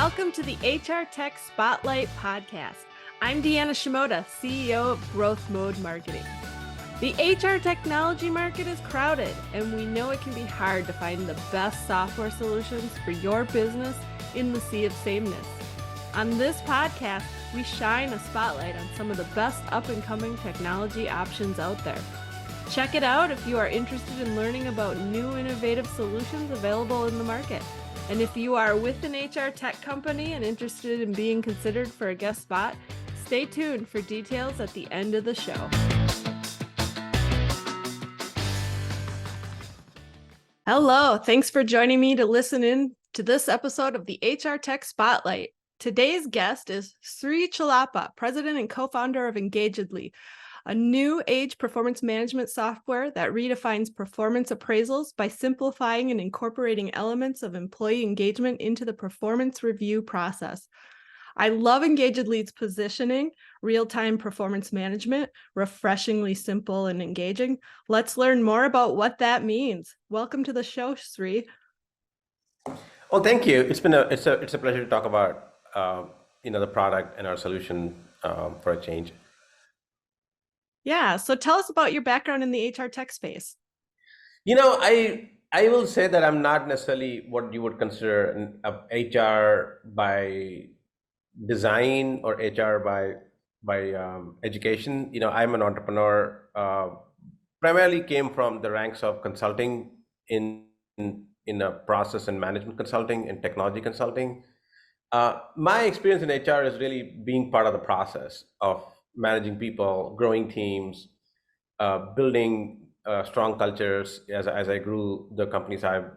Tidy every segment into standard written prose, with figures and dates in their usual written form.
Welcome to the HR Tech Spotlight podcast. I'm Deanna Shimota, CEO of Growth Mode Marketing. The HR technology market is crowded, and we know it can be hard to find the best software solutions for your business in the sea of sameness. On this podcast, we shine a spotlight on some of the best up-and-coming technology options out there. Check it out if you are interested in learning about new innovative solutions available in the market. And if you are with an HR tech company and interested in being considered for a guest spot, stay tuned for details at the end of the show. Hello, thanks for joining me to listen in to this episode of the HR Tech Spotlight. Today's guest is Sri Chellappa, president and co-founder of Engagedly, a new age performance management software that redefines performance appraisals by simplifying and incorporating elements of employee engagement into the performance review process. I love Engagedly's positioning, real-time performance management, refreshingly simple and engaging. Let's learn more about what that means. Welcome to the show, Sri. Well, thank you. It's a pleasure to talk about the product and our solution for a change. Yeah. So tell us about your background in the HR tech space. I will say that I'm not necessarily what you would consider an HR by design or HR by education. I'm an entrepreneur. Primarily came from the ranks of consulting in a process and management consulting and technology consulting. My experience in HR is really being part of the process of managing people, growing teams, building strong cultures. As I grew the companies I've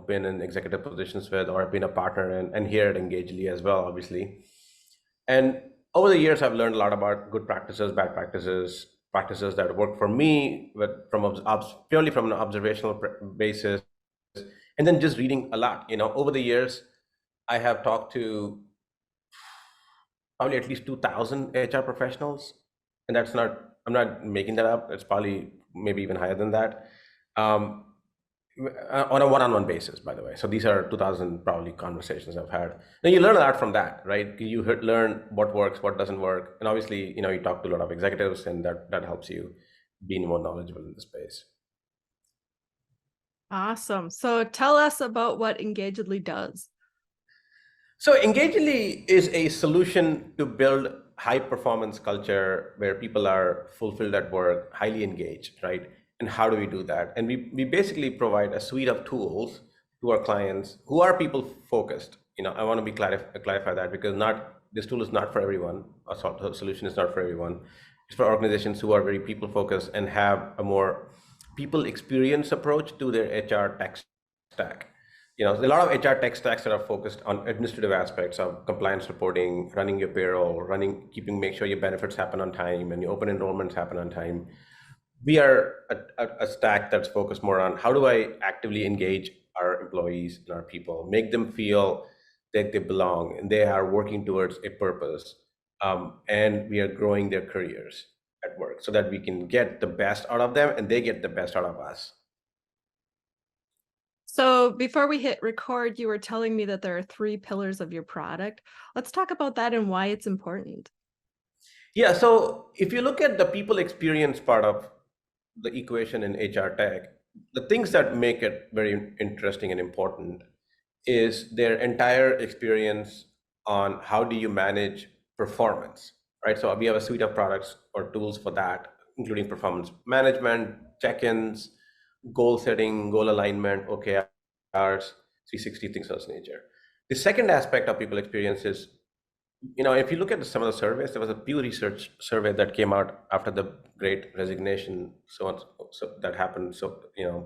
been in executive positions with, or I've been a partner and here at Engagedly as well, obviously. And over the years, I've learned a lot about good practices, bad practices, practices that work for me, but purely from an observational basis, and then just reading a lot. Over the years, I have talked to probably at least 2,000 HR professionals, and I'm not making that up. It's probably maybe even higher than that, on a one-on-one basis, by the way. So these are 2,000 probably conversations I've had. Now you learn a lot from that, right? You learn what works, what doesn't work, and obviously, you talk to a lot of executives, and that helps you be more knowledgeable in the space. Awesome. So tell us about what Engagedly does. So Engagedly is a solution to build high performance culture where people are fulfilled at work, highly engaged, right? And how do we do that? And we basically provide a suite of tools to our clients who are people focused. I want to clarify that, because this tool is not for everyone. A solution is not for everyone. It's for organizations who are very people focused and have a more people experience approach to their HR tech stack. There's a lot of HR tech stacks that are focused on administrative aspects of compliance reporting, running your payroll, make sure your benefits happen on time and your open enrollments happen on time. We are a stack that's focused more on how do I actively engage our employees and our people, make them feel that they belong and they are working towards a purpose, and we are growing their careers at work so that we can get the best out of them and they get the best out of us. So before we hit record, you were telling me that there are 3 pillars of your product. Let's talk about that and why it's important. Yeah, so if you look at the people experience part of the equation in HR tech, the things that make it very interesting and important is their entire experience on how do you manage performance, right? So we have a suite of products or tools for that, including performance management, check-ins, goal setting, goal alignment, OKRs, 360, things of this nature. The second aspect of people experience is, if you look at some of the surveys, there was a Pew Research survey that came out after the Great Resignation, so that happened,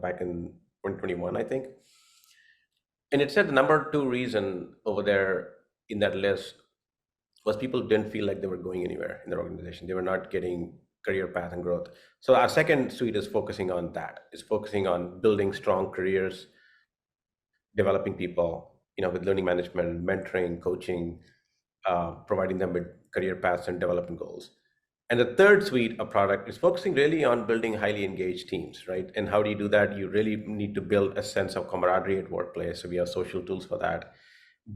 back in 2021, I think. And it said the number 2 reason over there in that list was people didn't feel like they were going anywhere in their organization. They were not getting career path and growth. So our second suite is focusing on that. It's focusing on building strong careers, developing people, with learning management, mentoring, coaching, providing them with career paths and development goals. And the third suite of product is focusing really on building highly engaged teams, right? And how do you do that? You really need to build a sense of camaraderie at workplace. So we have social tools for that.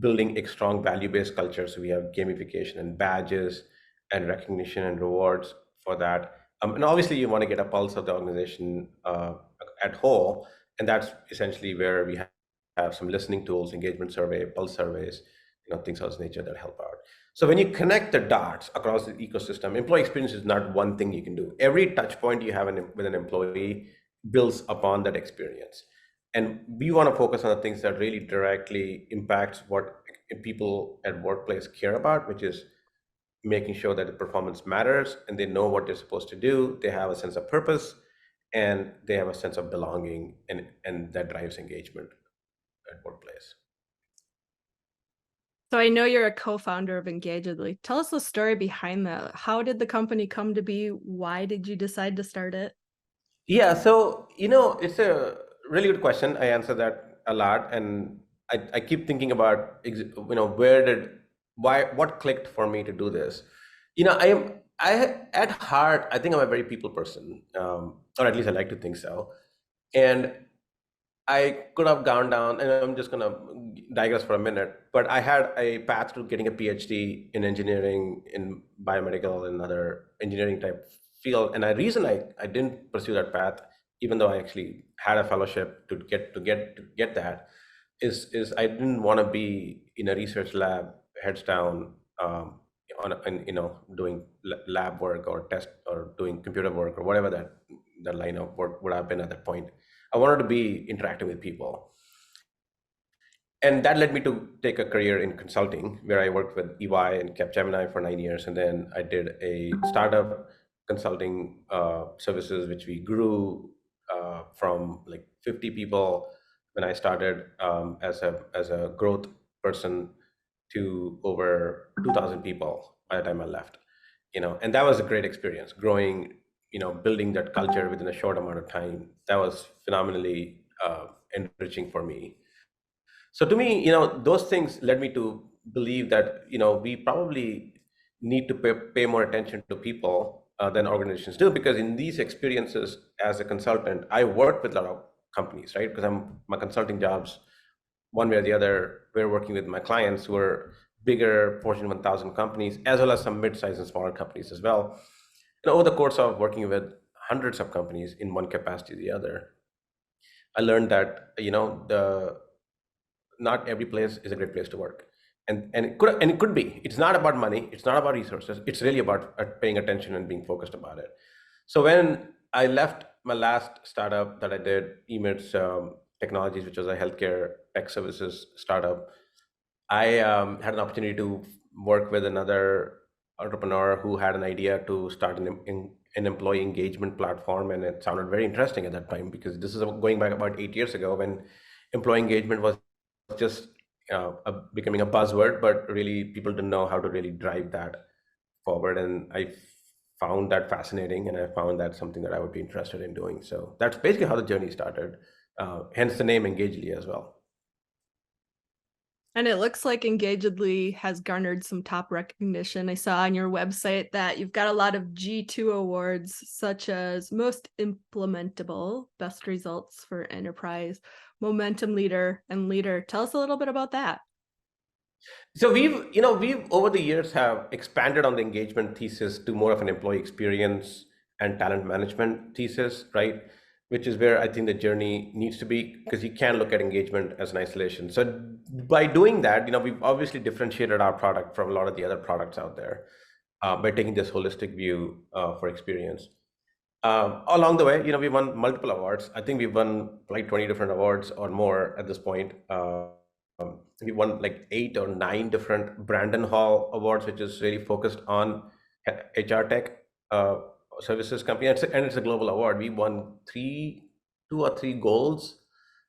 building a strong value-based culture. So we have gamification and badges and recognition and rewards for that. And obviously, you want to get a pulse of the organization at whole, and that's essentially where we have some listening tools, engagement survey, pulse surveys, things of this nature that help out. So when you connect the dots across the ecosystem, employee experience is not one thing you can do. Every touch point you have with an employee builds upon that experience. And we want to focus on the things that really directly impacts what people at workplace care about, which is making sure that the performance matters and they know what they're supposed to do. They have a sense of purpose and they have a sense of belonging, and that drives engagement at workplace. So I know you're a co-founder of Engagedly. Tell us the story behind that. How did the company come to be? Why did you decide to start it? Yeah, so it's a really good question. I answer that a lot, and I keep thinking about what clicked for me to do this. At heart, I think I'm a very people person, or at least I like to think so. And I could have gone down, and I'm just gonna digress for a minute, but I had a path to getting a PhD in engineering, in biomedical, and other engineering type field. And the reason I didn't pursue that path, even though I actually had a fellowship to get that, is I didn't want to be in a research lab, heads down, doing lab work or test or doing computer work or whatever that line of work would have been at that point. I wanted to be interacting with people. And that led me to take a career in consulting, where I worked with EY and Capgemini for 9 years. And then I did a startup consulting services, which we grew from like 50 people when I started as a growth person to over 2,000 people by the time I left. And that was a great experience, growing, building that culture within a short amount of time. That was phenomenally enriching for me. So to me, those things led me to believe that, we probably need to pay more attention to people than organizations do, because in these experiences as a consultant, I work with a lot of companies, right? Because my consulting jobs, one way or the other, we're working with my clients who are bigger Fortune 1000 companies, as well as some mid-sized and smaller companies as well. And over the course of working with hundreds of companies in one capacity or the other, I learned that, not every place is a great place to work. And it could be. It's not about money. It's not about resources. It's really about paying attention and being focused about it. So when I left my last startup that I did, eMITS Technologies, which was a healthcare tech services startup, I had an opportunity to work with another entrepreneur who had an idea to start an employee engagement platform, and it sounded very interesting at that time, because this is going back about 8 years ago, when employee engagement was just becoming a buzzword, but really people didn't know how to really drive that forward. And I found that fascinating, and I found that something that I would be interested in doing. So that's basically how the journey started. Hence the name Engagedly as well. And it looks like Engagedly has garnered some top recognition. I saw on your website that you've got a lot of G2 awards, such as Most Implementable, Best Results for Enterprise, Momentum Leader, and Leader. Tell us a little bit about that. So we've over the years have expanded on the engagement thesis to more of an employee experience and talent management thesis, right? Which is where I think the journey needs to be, because you can't look at engagement as an isolation. So by doing that, we've obviously differentiated our product from a lot of the other products out there by taking this holistic view for experience. Along the way, we won multiple awards. I think we've won like 20 different awards or more at this point. We won like 8 or 9 different Brandon Hall awards, which is really focused on HR tech services company, and it's a global award. We won 2 or 3 golds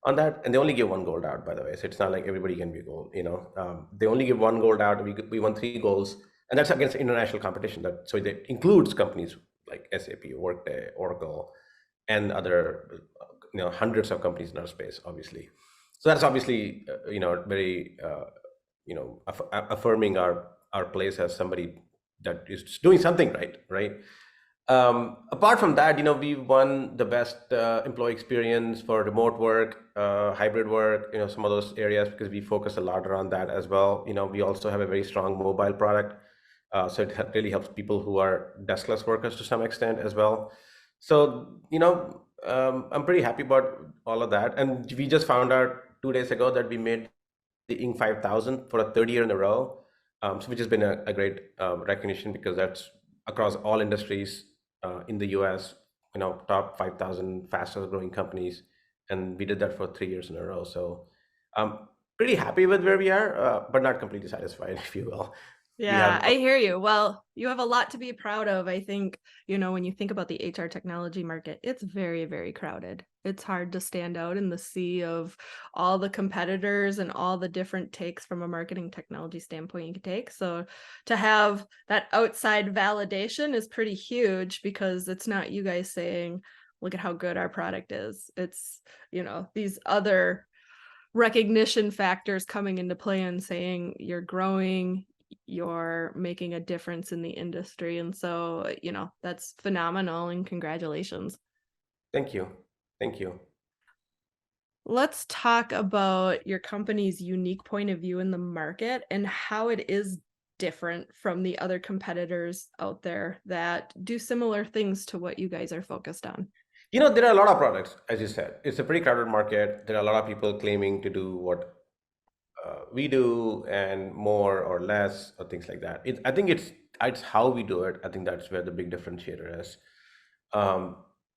on that, and they only give 1 gold out, by the way. So it's not like everybody can be gold. They only give 1 gold out. We won 3 golds, and that's against international competition. So that includes companies like SAP, Workday, Oracle, and other hundreds of companies in our space, obviously. So that's obviously very affirming our place as somebody that is doing something right. Apart from that, we won the best employee experience for remote work, hybrid work, some of those areas because we focus a lot around that as well. We also have a very strong mobile product, so it really helps people who are deskless workers to some extent as well. So, I'm pretty happy about all of that. And we just found out 2 days ago that we made the Inc. 5000 for a third year in a row, so which has been a great recognition because that's across all industries in the US, top 5,000 fastest growing companies. And we did that for 3 years in a row. So I'm pretty happy with where we are, but not completely satisfied, if you will. We Yeah, have, I hear you. Well, you have a lot to be proud of. I think, when you think about the HR technology market, it's very, very crowded. It's hard to stand out in the sea of all the competitors and all the different takes from a marketing technology standpoint you can take. So to have that outside validation is pretty huge because it's not you guys saying, look at how good our product is. It's, these other recognition factors coming into play and saying you're growing, you're making a difference in the industry. And so, that's phenomenal and congratulations. thank you. Thank you. Let's talk about your company's unique point of view in the market and how it is different from the other competitors out there that do similar things to what you guys are focused on. There are a lot of products, as you said. It's a pretty crowded market. There are a lot of people claiming to do what we do and more or less or things like that. I think it's how we do it. I think that's where the big differentiator is. Um,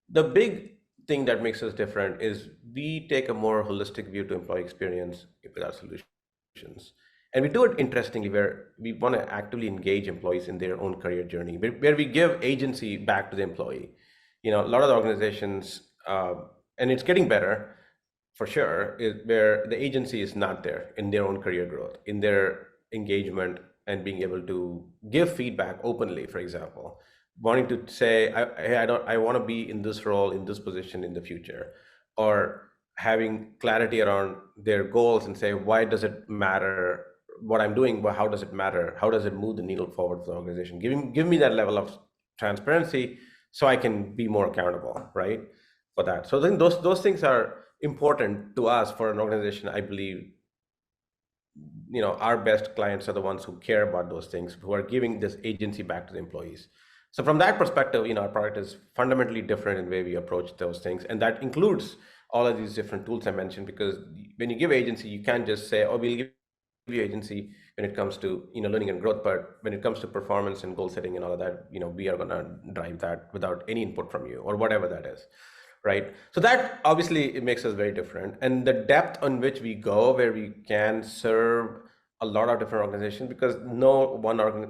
the big thing that makes us different is we take a more holistic view to employee experience with our solutions. And we do it interestingly where we want to actively engage employees in their own career journey, where we give agency back to the employee. A lot of the organizations, and it's getting better for sure, is where the agency is not there in their own career growth, in their engagement, and being able to give feedback openly, for example, wanting to say, hey, I want to be in this role, in this position in the future, or having clarity around their goals and say, why does it matter what I'm doing? But how does it matter? How does it move the needle forward for the organization? Give me that level of transparency so I can be more accountable, right? For that. So I think those things are important to us for an organization. I believe, our best clients are the ones who care about those things, who are giving this agency back to the employees. So from that perspective, our product is fundamentally different in the way we approach those things. And that includes all of these different tools I mentioned, because when you give agency, you can't just say, oh, we'll give you agency when it comes to, learning and growth. But when it comes to performance and goal setting and all of that, we are going to drive that without any input from you or whatever that is. Right. So that obviously it makes us very different. And the depth on which we go, where we can serve a lot of different organizations, because no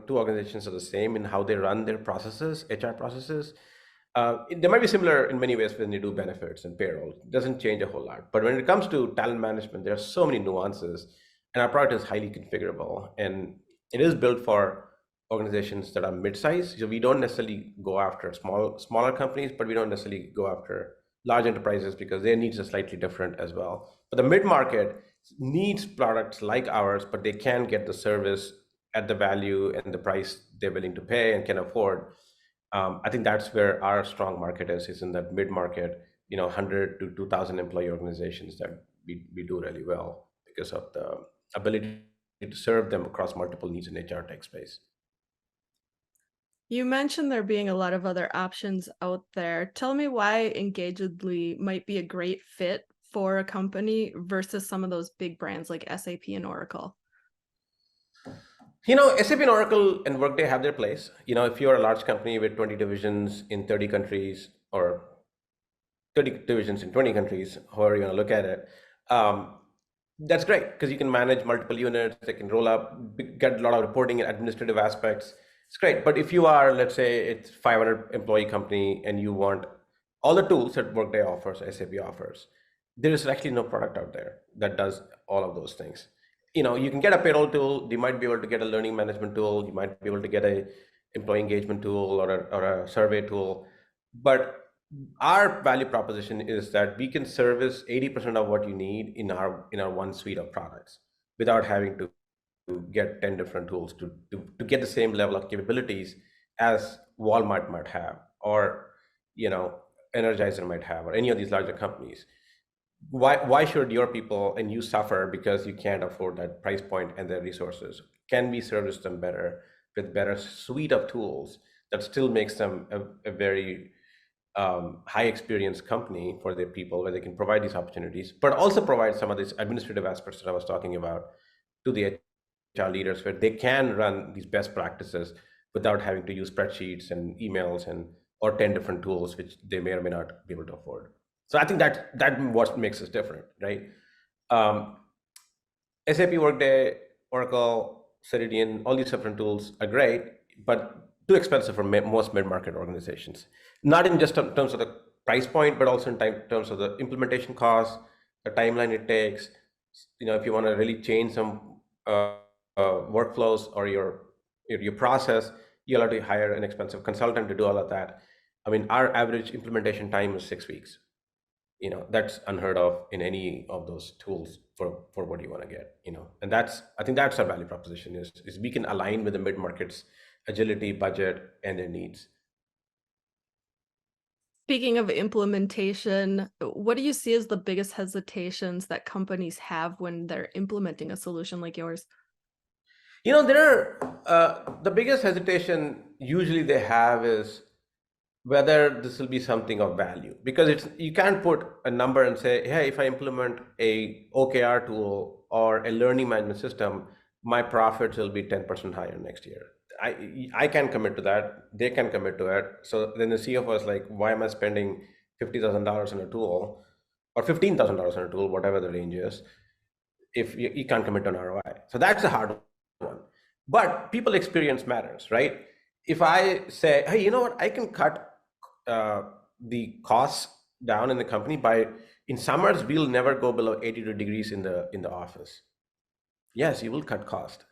two organizations are the same in how they run their processes, HR processes. They might be similar in many ways when you do benefits and payroll. It doesn't change a whole lot. But when it comes to talent management, there are so many nuances, and our product is highly configurable, and it is built for organizations that are mid-sized. So we don't necessarily go after smaller companies, but we don't necessarily go after large enterprises because their needs are slightly different as well. But the mid-market needs products like ours, but they can get the service at the value and the price they're willing to pay and can afford. I think that's where our strong market is in that mid-market, 100 to 2,000 employee organizations that we do really well because of the ability to serve them across multiple needs in HR tech space. You mentioned there being a lot of other options out there. Tell me why Engagedly might be a great fit for a company versus some of those big brands like SAP and Oracle. SAP and Oracle and Workday have their place. If you're a large company with 20 divisions in 30 countries or 30 divisions in 20 countries, however you want to look at it, that's great because you can manage multiple units. They can roll up, get a lot of reporting and administrative aspects. It's great. But if you are, let's say it's 500 employee company and you want all the tools that Workday offers, SAP offers, there is actually no product out there that does all of those things. You can get a payroll tool. You might be able to get a learning management tool. You might be able to get a employee engagement tool or a survey tool. But our value proposition is that we can service 80% of what you need in our one suite of products without having to get 10 different tools to get the same level of capabilities as Walmart might have or Energizer might have, or any of these larger companies. Why should your people and you suffer because you can't afford that price point and their resources? Can we service them better with better suite of tools that still makes them a very high experience company for their people, where they can provide these opportunities, but also provide some of these administrative aspects that I was talking about to the HR leaders, where they can run these best practices without having to use spreadsheets and emails and or 10 different tools which they may or may not be able to afford. So I think that what makes us different, right? um, SAP Workday, Oracle, Ceridian, all these different tools are great, but too expensive for most mid-market organizations. Not in just in terms of the price point, but also in terms of the implementation costs, the timeline it takes. If you want to really change some workflows or your process, you'll have to hire an expensive consultant to do all of that. I mean, our average implementation time is 6 weeks. That's unheard of in any of those tools for what you want to get. And I think that's our value proposition is we can align with the mid-market's agility, budget, and their needs. Speaking of implementation, what do you see as the biggest hesitations that companies have when they're implementing a solution like yours? There are the biggest hesitation usually they have is whether this will be something of value, because you can't put a number and say, hey, if I implement a OKR tool or a learning management system, my profits will be 10% higher next year. I can commit to that. They can commit to it. So then the CFO is like, why am I spending $50,000 on a tool or $15,000 on a tool, whatever the range is, if you can't commit on ROI? So that's a hard one. But people experience matters, right? If I say, hey, you know what, I can cut the costs down in the company by, in summers we'll never go below 82 degrees in the office. Yes, you will cut cost.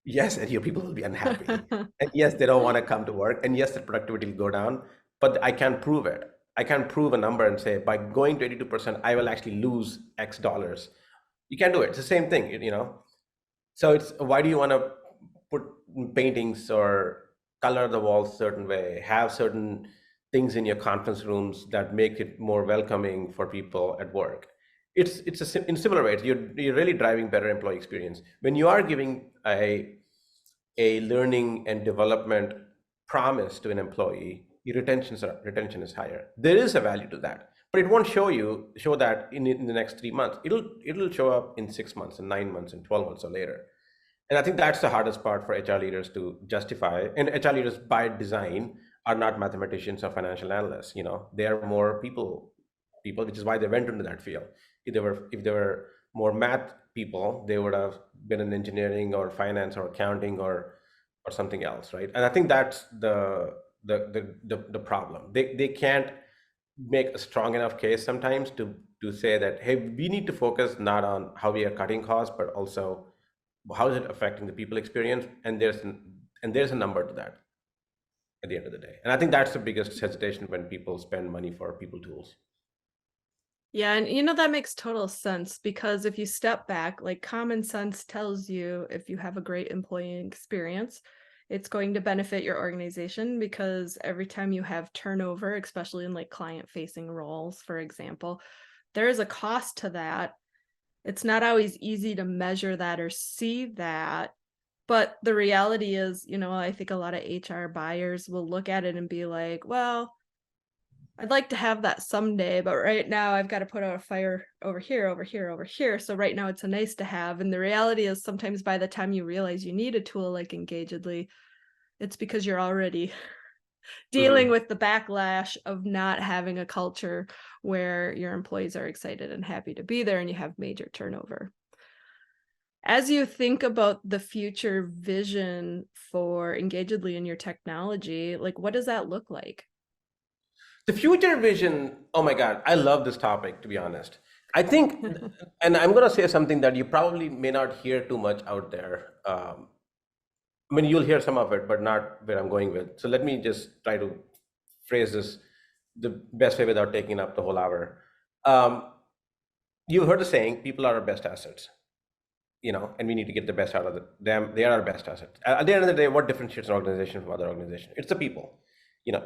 Yes, and your people will be unhappy. And yes, they don't want to come to work. And yes, the productivity will go down, but I can't prove it. I can't prove a number and say by going to 82%, I will actually lose X dollars. You can't do it. It's the same thing. So it's, why do you want to put paintings or color the walls certain way, have certain things in your conference rooms that make it more welcoming for people at work? It's in similar ways, you're really driving better employee experience when you are giving a learning and development promise to an employee. Your retention is higher. There is a value to that, but it won't show that in the next 3 months. It'll show up in 6 months and 9 months and 12 months or later. And I think that's the hardest part for HR leaders to justify. And HR leaders by design are not mathematicians or financial analysts. They are more people, which is why they went into that field. If they were more math people, they would have been in engineering or finance or accounting or something else, right? And I think that's the problem. They can't make a strong enough case sometimes to say that, hey, we need to focus not on how we are cutting costs, but also how is it affecting the people experience, and there's a number to that at the end of the day. And I think that's the biggest hesitation when people spend money for people tools. Yeah, and that makes total sense, because if you step back, like, common sense tells you if you have a great employee experience, it's going to benefit your organization, because every time you have turnover, especially in like client-facing roles, for example, there is a cost to that. It's not always easy to measure that or see that, but the reality is, I think a lot of HR buyers will look at it and be like, well, I'd like to have that someday, but right now I've got to put out a fire over here, over here, over here. So right now it's a nice to have. And the reality is, sometimes by the time you realize you need a tool like Engagedly, it's because you're already dealing with the backlash of not having a culture where your employees are excited and happy to be there and you have major turnover. As you think about the future vision for Engagedly and your technology, like, what does that look like? The future vision, oh my God, I love this topic, to be honest. I think, and I'm going to say something that you probably may not hear too much out there. I mean, you'll hear some of it, but not where I'm going with. So let me just try to phrase this the best way without taking up the whole hour. You've heard the saying, people are our best assets, and we need to get the best out of them. They are our best assets. At the end of the day, what differentiates an organization from other organizations? It's the people.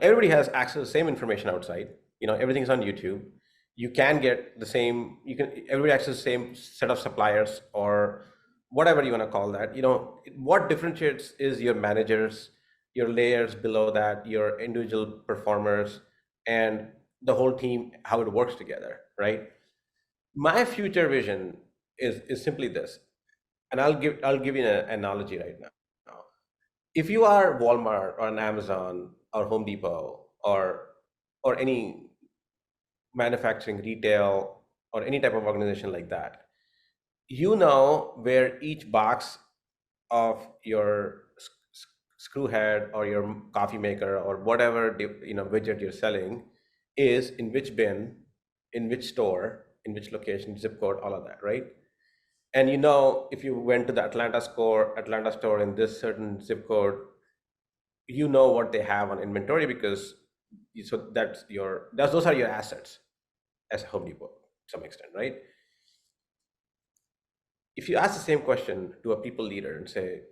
everybody has access to the same information outside. Everything's on YouTube. You can get the same, everybody access the same set of suppliers or whatever you want to call that. What differentiates is your managers, your layers below that, your individual performers, and the whole team, how it works together, right? My future vision is simply this, and I'll give you an analogy right now. If you are Walmart or an Amazon or Home Depot or any manufacturing, retail, or any type of organization like that, where each box of your screw head or your coffee maker or whatever widget you're selling is, in which bin, in which store, in which location, zip code, all of that, right? And if you went to the Atlanta store in this certain zip code, what they have on inventory, because those are your assets as a Home Depot to some extent, right? If you ask the same question to a people leader and say,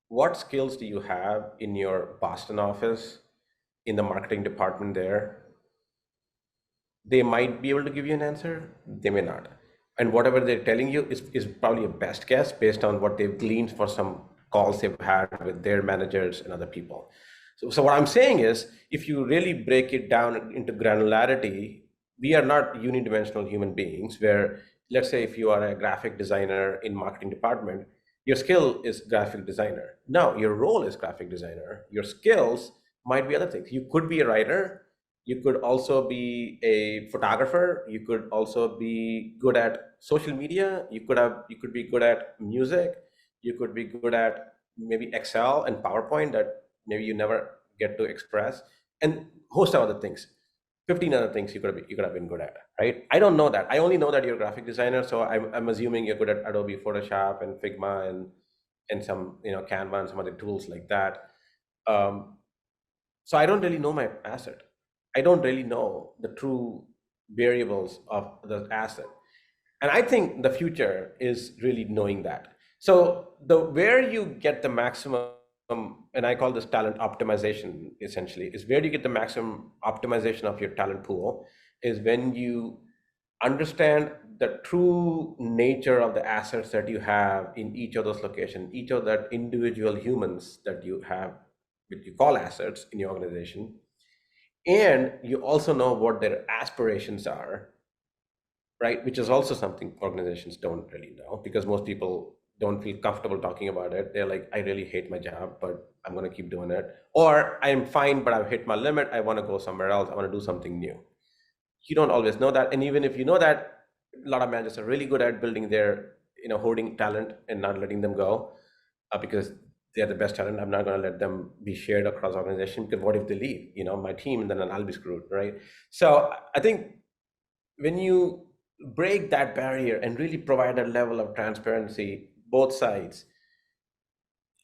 what skills do you have in your Boston office, in the marketing department there? They might be able to give you an answer, they may not. And whatever they're telling you is probably a best guess based on what they've gleaned for some calls they've had with their managers and other people. So what I'm saying is, if you really break it down into granularity, we are not unidimensional human beings where, let's say if you are a graphic designer in marketing department, your skill is graphic designer. No, your role is graphic designer. Your skills might be other things. You could be a writer. You could also be a photographer. You could also be good at social media. You could be good at music. You could be good at maybe Excel and PowerPoint that maybe you never get to express, and host of other things. 15 other things you could have been good at, right? I don't know that. I only know that you're a graphic designer, so I'm assuming you're good at Adobe Photoshop and Figma and some Canva and some other tools like that. So I don't really know my asset. I don't really know the true variables of the asset. And I think the future is really knowing that. So where you get the maximum, and I call this talent optimization, essentially, is where you get the maximum optimization of your talent pool is when you understand the true nature of the assets that you have in each of those locations, each of that individual humans that you have, which you call assets in your organization. And you also know what their aspirations are, right? Which is also something organizations don't really know, because most people don't feel comfortable talking about it. They're like, I really hate my job, but I'm going to keep doing it. Or I'm fine, but I've hit my limit. I want to go somewhere else. I want to do something new. You don't always know that. And even if you know that, a lot of managers are really good at building their, hoarding talent and not letting them go because they're the best talent. I'm not going to let them be shared across organization, because what if they leave, my team, and then I'll be screwed, right? So I think when you break that barrier and really provide a level of transparency, both sides,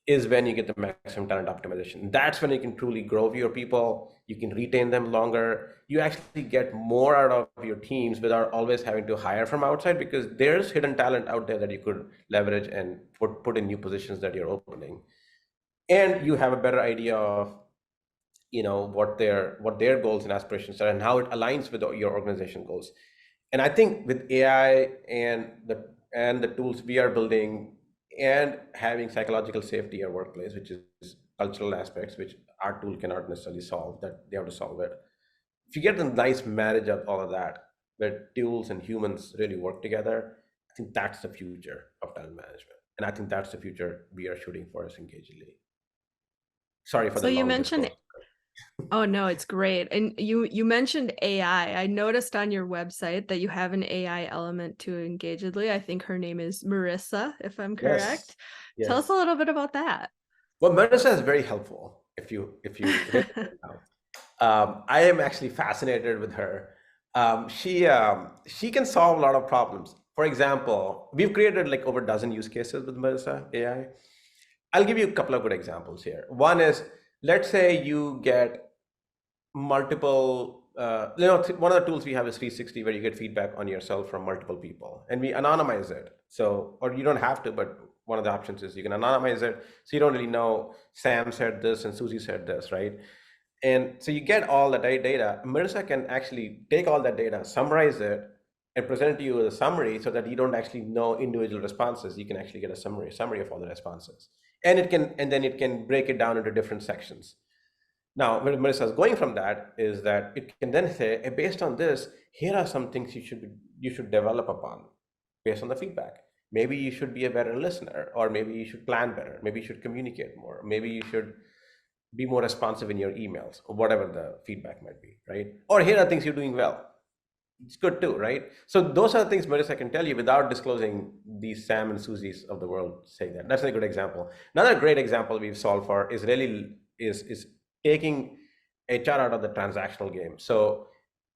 is when you get the maximum talent optimization. That's when you can truly grow your people. You can retain them longer. You actually get more out of your teams without always having to hire from outside, because there's hidden talent out there that you could leverage and put in new positions that you're opening. And you have a better idea of what their goals and aspirations are and how it aligns with your organization goals. And I think with AI and the tools we are building, and having psychological safety at workplace, which is cultural aspects, which our tool cannot necessarily solve, that they have to solve it. If you get a nice marriage of all of that, where tools and humans really work together, I think that's the future of talent management. And I think that's the future we are shooting for as Engagedly. Sorry for So the you long mentioned discourse. Oh no, it's great. And you mentioned AI. I noticed on your website that you have an AI element to Engagedly. I think her name is Marissa, if I'm correct. Yes. Tell us a little bit about that. Well, Marissa is very helpful if you really I am actually fascinated with her. She can solve a lot of problems. For example, we've created like over a dozen use cases with Marissa AI. I'll give you a couple of good examples here. One is, let's say you get multiple, one of the tools we have is 360, where you get feedback on yourself from multiple people, and we anonymize it. So, or you don't have to, but one of the options is you can anonymize it, so you don't really know Sam said this and Susie said this, right? And so you get all the data. Marissa can actually take all that data, summarize it, and present it to you as a summary so that you don't actually know individual responses. You can actually get a summary of all the responses. And then it can break it down into different sections. Now, where Marissa is going from that is that it can then say, "Hey, based on this, here are some things you should develop upon based on the feedback. Maybe you should be a better listener, or maybe you should plan better, maybe you should communicate more, maybe you should be more responsive in your emails, or whatever the feedback might be, right? Or here are things you're doing well. It's good too, right? So those are the things, Marissa, can tell you without disclosing these Sam and Susies of the world saying that. That's a good example. Another great example we've solved for is really is taking HR out of the transactional game. So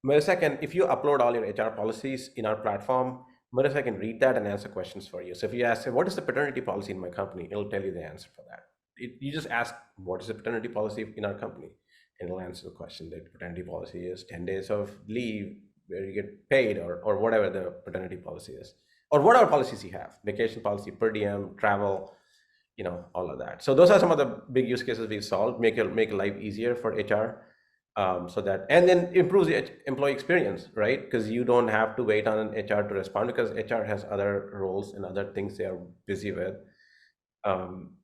Marissa can, if you upload all your HR policies in our platform, Marissa can read that and answer questions for you. So if you ask, what is the paternity policy in my company? It'll tell you the answer for that. You just ask, what is the paternity policy in our company? And it'll answer the question. The paternity policy is 10 days of leave where you get paid, or whatever the paternity policy is, or whatever policies you have, vacation policy, per diem, travel, all of that. So those are some of the big use cases we've solved, make life easier for HR. So that, and then improves the employee experience, right? Because you don't have to wait on an HR to respond, because HR has other roles and other things they are busy with.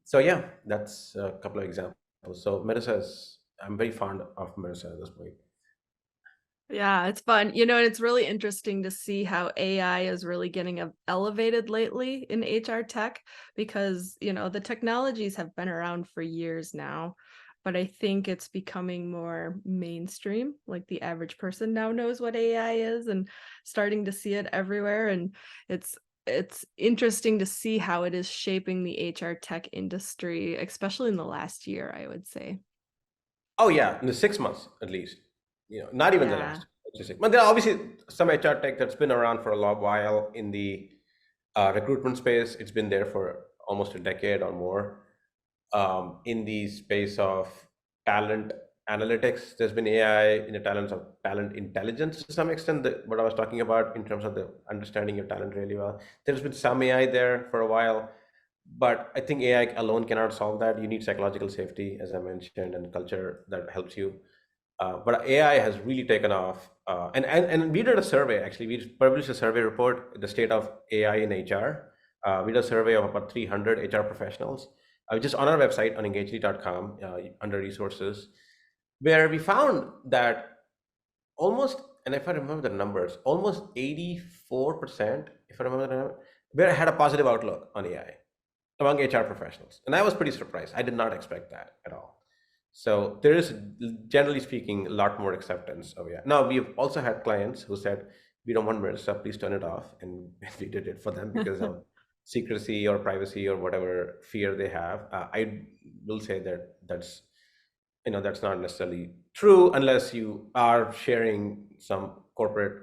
So yeah, that's a couple of examples. So I'm very fond of Marissa at this point. Yeah, it's fun. And it's really interesting to see how AI is really getting elevated lately in HR tech, because, the technologies have been around for years now, but I think it's becoming more mainstream. Like the average person now knows what AI is and starting to see it everywhere. And it's interesting to see how it is shaping the HR tech industry, especially in the last year, I would say. Oh yeah, in the 6 months at least. Not even the Yeah. last. But there are obviously some HR tech that's been around for a long while in the recruitment space. It's been there for almost a decade or more. In the space of talent analytics, there's been AI in the talent intelligence to some extent. What I was talking about in terms of the understanding your talent really well. There's been some AI there for a while, but I think AI alone cannot solve that. You need psychological safety, as I mentioned, and culture that helps you. But AI has really taken off. And we did a survey, actually. We published a survey report, the state of AI in HR. We did a survey of about 300 HR professionals, just on our website on engagely.com, under resources, where we found that almost, and if I remember the numbers, almost 84%, if I remember the number, had a positive outlook on AI among HR professionals. And I was pretty surprised. I did not expect that at all. So there is, generally speaking, a lot more acceptance of AI. Now, we've also had clients who said, we don't want Marissa, please turn it off. And we did it for them because of secrecy or privacy or whatever fear they have. I will say that that's not necessarily true unless you are sharing some corporate,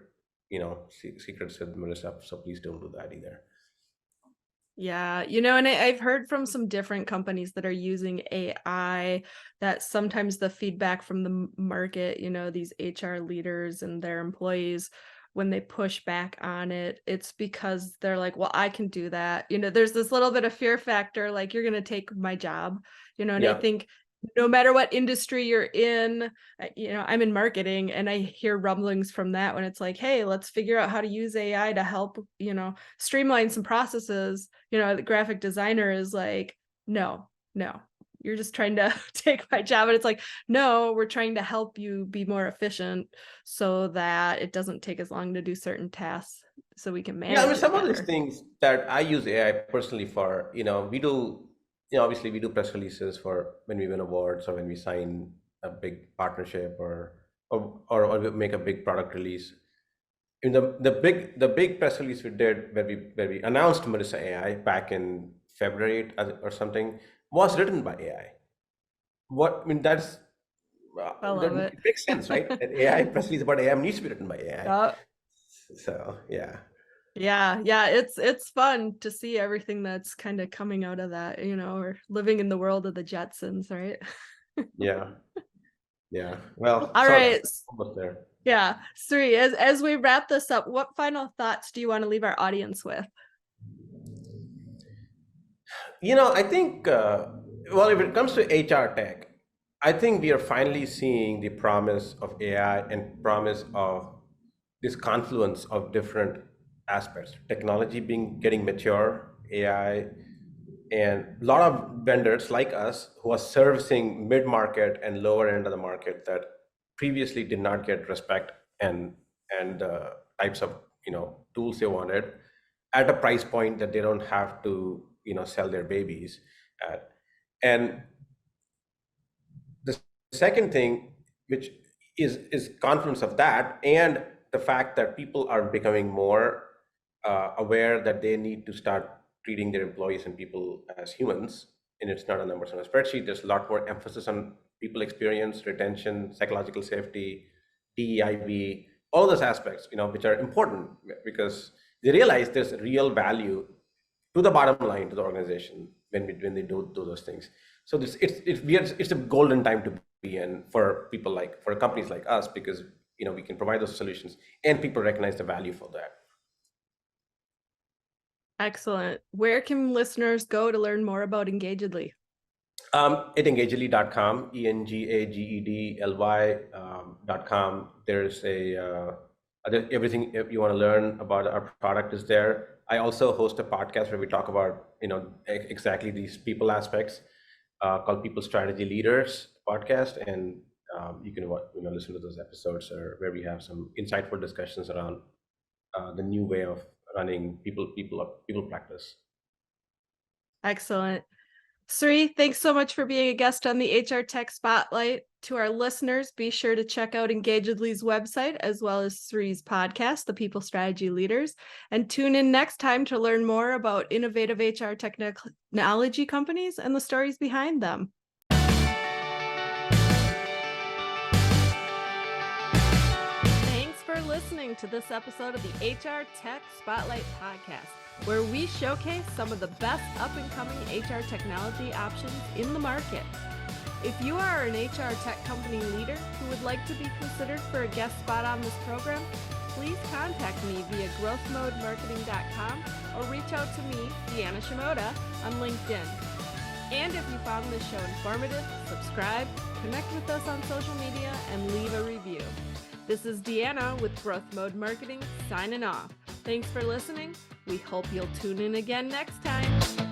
secrets with Marissa. So please don't do that either. Yeah, and I've heard from some different companies that are using AI that sometimes the feedback from the market, these HR leaders and their employees, when they push back on it, it's because they're like, well, I can do that. There's this little bit of fear factor, like you're going to take my job, and I think no matter what industry you're in, I'm in marketing, and I hear rumblings from that when it's like, hey, let's figure out how to use AI to help, streamline some processes. The graphic designer is like, no, you're just trying to take my job. And it's like, no, we're trying to help you be more efficient so that it doesn't take as long to do certain tasks, so we can manage. Yeah, I mean, some of these things that I use AI personally for, we do, obviously we do press releases for when we win awards or when we sign a big partnership or we make a big product release. In the big press release we did where we announced Marissa AI back in February or something was written by AI. That's I love it. it makes sense, right? An AI press release about AI needs to be written by AI. So yeah. Yeah, it's fun to see everything that's kind of coming out of that, we're living in the world of the Jetsons, right? Yeah. Well, all right. Almost there. Yeah, Sri, as we wrap this up, what final thoughts do you want to leave our audience with? I think, well, if it comes to HR tech, I think we are finally seeing the promise of AI and promise of this confluence of different aspects. Technology being getting mature, AI, and a lot of vendors like us who are servicing mid-market and lower end of the market that previously did not get respect and types of tools they wanted at a price point that they don't have to sell their babies at. And the second thing, which is confluence of that, and the fact that people are becoming more aware that they need to start treating their employees and people as humans, and it's not a numbers on a spreadsheet. There's a lot more emphasis on people experience, retention, psychological safety, DEIB, all those aspects, which are important because they realize there's real value to the bottom line to the organization when they do those things. So it's a golden time to be in for companies like us, because we can provide those solutions and people recognize the value for that. Excellent. Where can listeners go to learn more about Engagedly? At engagedly.com, engagedly.com. There's everything you want to learn about our product is there. I also host a podcast where we talk about exactly these people aspects, called People Strategy Leaders podcast, and you can listen to those episodes where we have some insightful discussions around the new way of running people practice. Excellent. Sri, thanks so much for being a guest on the HR Tech Spotlight. To our listeners, be sure to check out Engagedly's website as well as Sri's podcast, The People Strategy Leaders, and tune in next time to learn more about innovative HR technology companies and the stories behind them. Thanks for listening to this episode of the HR Tech Spotlight podcast, where we showcase some of the best up-and-coming HR technology options in the market. If you are an HR tech company leader who would like to be considered for a guest spot on this program, please contact me via growthmodemarketing.com or reach out to me, Deanna Shimota, on LinkedIn. And if you found this show informative, subscribe, connect with us on social media, and leave a review. This is Deanna with Growth Mode Marketing signing off. Thanks for listening. We hope you'll tune in again next time.